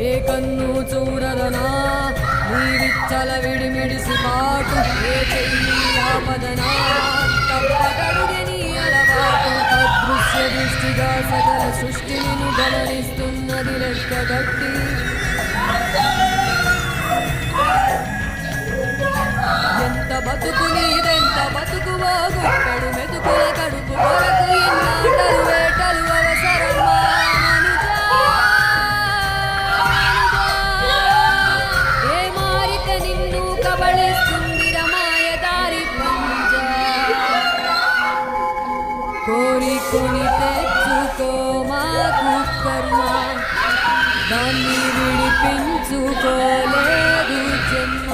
ఏ కన్ను చూడదనా నీవిచ్చల విడిమిడిసి పాటు ఏ చెయ్యి ఆపదనా తప్పకడుగే నీ అలవాటు అదృశ్య దృష్టిగా సకల సృష్టిని గమనిస్తున్నది లెక్కగట్టి ఎంత బతుకు నీదెంత బతుకువో గుట్టడు మెతుకుల కడుపు కొరకు ఇన్నాటలు వేటలు అవసరమా మనుజా, ఏ మారిక నిన్ను కబళిస్తుంది రమాయ దారి పంజా కోరికొని తెచ్చుకో మాకు కర్మ దాన్ని విడిపించుకోలేదు జన్మ